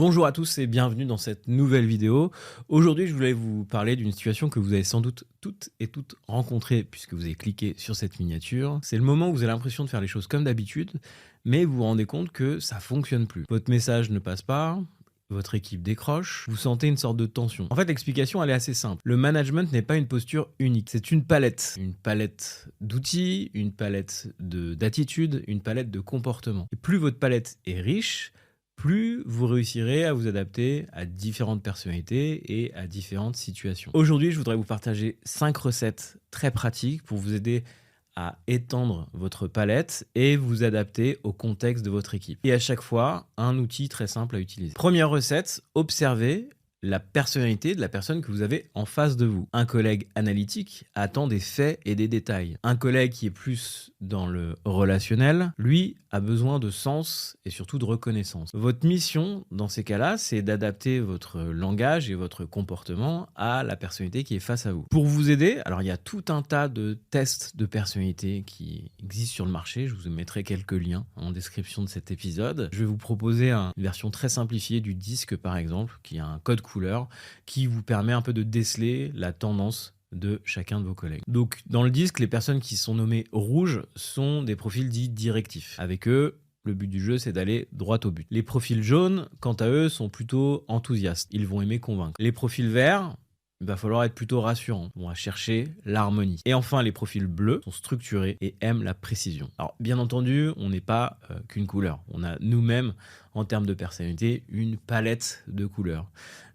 Bonjour à tous et bienvenue dans cette nouvelle vidéo. Aujourd'hui, je voulais vous parler d'une situation que vous avez sans doute toutes et toutes rencontrée puisque vous avez cliqué sur cette miniature. C'est le moment où vous avez l'impression de faire les choses comme d'habitude, mais vous vous rendez compte que ça fonctionne plus. Votre message ne passe pas, votre équipe décroche, vous sentez une sorte de tension. En fait, l'explication, elle est assez simple. Le management n'est pas une posture unique, c'est une palette. Une palette d'outils, une palette d'attitudes, une palette de comportements. Et plus votre palette est riche, plus vous réussirez à vous adapter à différentes personnalités et à différentes situations. Aujourd'hui, je voudrais vous partager 5 recettes très pratiques pour vous aider à étendre votre palette et vous adapter au contexte de votre équipe. Et à chaque fois, un outil très simple à utiliser. Première recette, observez la personnalité de la personne que vous avez en face de vous. Un collègue analytique attend des faits et des détails. Un collègue qui est plus dans le relationnel, lui, a besoin de sens et surtout de reconnaissance. Votre mission, dans ces cas-là, c'est d'adapter votre langage et votre comportement à la personnalité qui est face à vous. Pour vous aider, alors il y a tout un tas de tests de personnalité qui existent sur le marché. Je vous mettrai quelques liens en description de cet épisode. Je vais vous proposer une version très simplifiée du disque, par exemple, qui a un code couleur qui vous permet un peu de déceler la tendance de chacun de vos collègues. Donc dans le disque, les personnes qui sont nommées rouges sont des profils dits directifs. Avec eux, le but du jeu, c'est d'aller droit au but. Les profils jaunes, quant à eux, sont plutôt enthousiastes. Ils vont aimer convaincre. Les profils verts, il va falloir être plutôt rassurant. On va chercher l'harmonie. Et enfin, les profils bleus sont structurés et aiment la précision. Alors, bien entendu, on n'est pas qu'une couleur. On a nous-mêmes, en termes de personnalité, une palette de couleurs.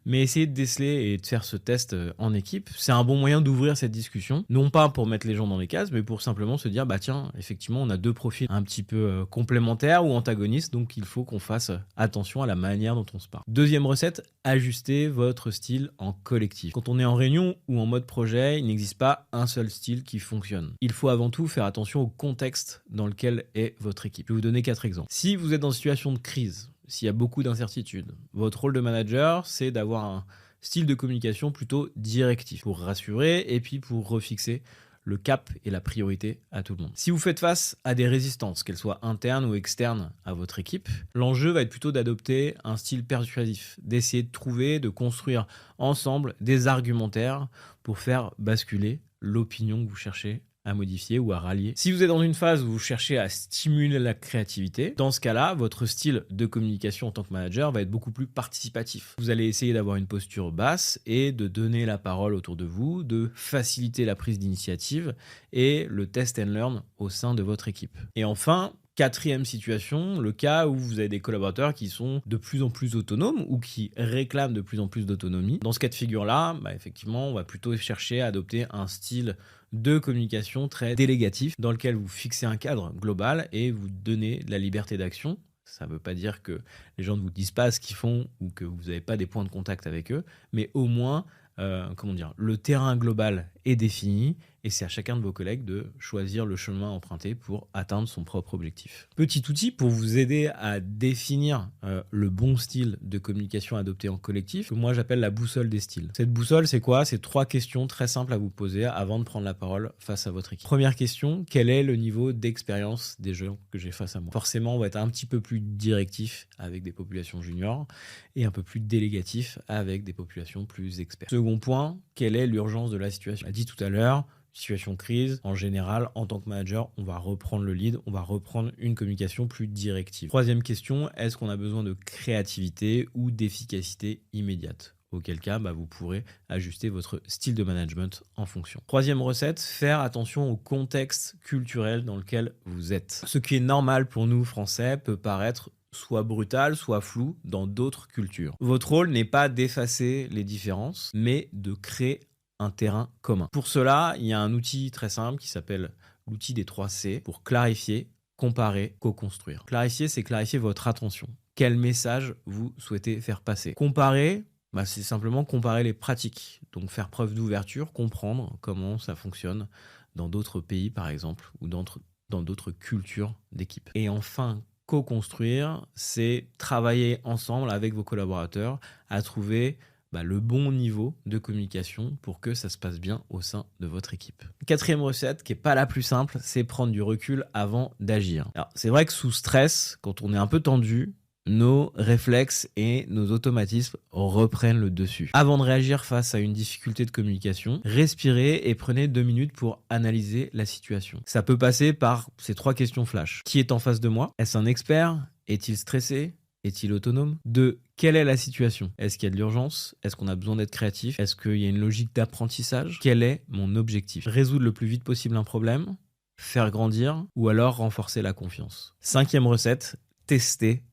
Mais essayez de déceler et de faire ce test en équipe. C'est un bon moyen d'ouvrir cette discussion. Non pas pour mettre les gens dans les cases, mais pour simplement se dire, bah tiens, effectivement, on a deux profils un petit peu complémentaires ou antagonistes, donc il faut qu'on fasse attention à la manière dont on se parle. Deuxième recette, ajustez votre style en collectif. Quand on est en réunion ou en mode projet, il n'existe pas un seul style qui fonctionne. Il faut avant tout faire attention au contexte dans lequel est votre équipe. Je vais vous donner 4 exemples. Si vous êtes dans une situation de crise, s'il y a beaucoup d'incertitudes, votre rôle de manager, c'est d'avoir un style de communication plutôt directif pour rassurer et puis pour refixer le cap et la priorité à tout le monde. Si vous faites face à des résistances, qu'elles soient internes ou externes à votre équipe, l'enjeu va être plutôt d'adopter un style persuasif, d'essayer de trouver, de construire ensemble des argumentaires pour faire basculer l'opinion que vous cherchez à modifier ou à rallier. Si vous êtes dans une phase où vous cherchez à stimuler la créativité, dans ce cas-là, votre style de communication en tant que manager va être beaucoup plus participatif. Vous allez essayer d'avoir une posture basse et de donner la parole autour de vous, de faciliter la prise d'initiative et le test and learn au sein de votre équipe. Et enfin, quatrième situation, le cas où vous avez des collaborateurs qui sont de plus en plus autonomes ou qui réclament de plus en plus d'autonomie. Dans ce cas de figure-là, effectivement, on va plutôt chercher à adopter un style de communication très délégatif dans lequel vous fixez un cadre global et vous donnez de la liberté d'action. Ça ne veut pas dire que les gens ne vous disent pas ce qu'ils font ou que vous n'avez pas des points de contact avec eux, mais au moins, le terrain global est défini et c'est à chacun de vos collègues de choisir le chemin emprunté pour atteindre son propre objectif. Petit outil pour vous aider à définir le bon style de communication adopté en collectif, que moi j'appelle la boussole des styles. Cette boussole, c'est quoi? C'est 3 questions très simples à vous poser avant de prendre la parole face à votre équipe. Première question, quel est le niveau d'expérience des gens que j'ai face à moi? Forcément, on va être un petit peu plus directif avec des populations juniors et un peu plus délégatif avec des populations plus expertes. Second point, quelle est l'urgence de la situation? On l'a dit tout à l'heure, situation crise, en général, en tant que manager, on va reprendre le lead, on va reprendre une communication plus directive. Troisième question, est-ce qu'on a besoin de créativité ou d'efficacité immédiate? Auquel cas, vous pourrez ajuster votre style de management en fonction. Troisième recette, faire attention au contexte culturel dans lequel vous êtes. Ce qui est normal pour nous, Français, peut paraître soit brutal, soit flou dans d'autres cultures. Votre rôle n'est pas d'effacer les différences, mais de créer un terrain commun. Pour cela, il y a un outil très simple qui s'appelle l'outil des 3 C pour clarifier, comparer, co-construire. Clarifier, c'est clarifier votre attention. Quel message vous souhaitez faire passer? Comparer, c'est simplement comparer les pratiques. Donc faire preuve d'ouverture, comprendre comment ça fonctionne dans d'autres pays, par exemple, ou dans d'autres cultures d'équipe. Et enfin, co-construire, c'est travailler ensemble avec vos collaborateurs à trouver le bon niveau de communication pour que ça se passe bien au sein de votre équipe. Quatrième recette, qui n'est pas la plus simple, c'est prendre du recul avant d'agir. Alors, c'est vrai que sous stress, quand on est un peu tendu, nos réflexes et nos automatismes reprennent le dessus. Avant de réagir face à une difficulté de communication, respirez et prenez 2 minutes pour analyser la situation. Ça peut passer par ces 3 questions flash. Qui est en face de moi? Est-ce un expert? Est-il stressé? Est-il autonome? 2. Quelle est la situation? Est-ce qu'il y a de l'urgence? Est-ce qu'on a besoin d'être créatif? Est-ce qu'il y a une logique d'apprentissage? Quel est mon objectif? Résoudre le plus vite possible un problème, faire grandir ou alors renforcer la confiance. 5e recette, tester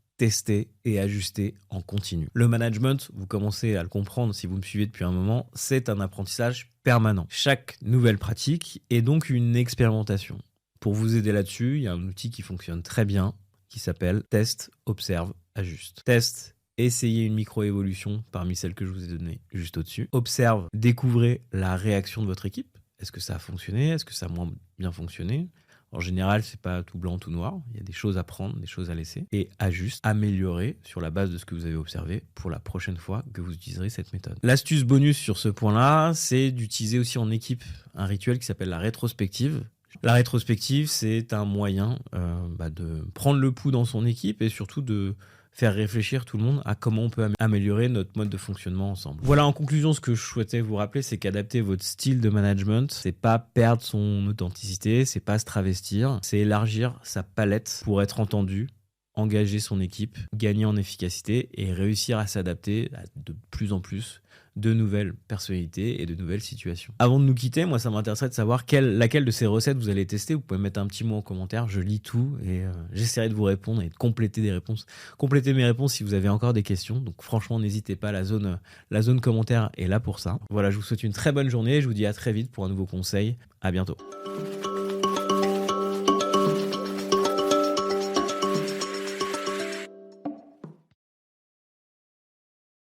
et ajuster en continu. Le management, vous commencez à le comprendre si vous me suivez depuis un moment, c'est un apprentissage permanent. Chaque nouvelle pratique est donc une expérimentation. Pour vous aider là-dessus, il y a un outil qui fonctionne très bien qui s'appelle Test, Observe, Ajuste. Test, essayez une micro-évolution parmi celles que je vous ai données juste au-dessus. Observe, découvrez la réaction de votre équipe. Est-ce que ça a fonctionné? Est-ce que ça a moins bien fonctionné? En général, c'est pas tout blanc, tout noir. Il y a des choses à prendre, des choses à laisser. Et ajuste, améliorer sur la base de ce que vous avez observé pour la prochaine fois que vous utiliserez cette méthode. L'astuce bonus sur ce point-là, c'est d'utiliser aussi en équipe un rituel qui s'appelle la rétrospective. La rétrospective, c'est un moyen de prendre le pouls dans son équipe et surtout de faire réfléchir tout le monde à comment on peut améliorer notre mode de fonctionnement ensemble. Voilà, en conclusion, ce que je souhaitais vous rappeler, c'est qu'adapter votre style de management, c'est pas perdre son authenticité, c'est pas se travestir, c'est élargir sa palette pour être entendu, engager son équipe, gagner en efficacité et réussir à s'adapter à de plus en plus de nouvelles personnalités et de nouvelles situations. Avant de nous quitter, moi ça m'intéresserait de savoir laquelle de ces recettes vous allez tester. Vous pouvez mettre un petit mot en commentaire, je lis tout et j'essaierai de vous répondre et de compléter des réponses. Complétez mes réponses si vous avez encore des questions. Donc franchement, n'hésitez pas, la zone commentaire est là pour ça. Voilà, je vous souhaite une très bonne journée, je vous dis à très vite pour un nouveau conseil. À bientôt.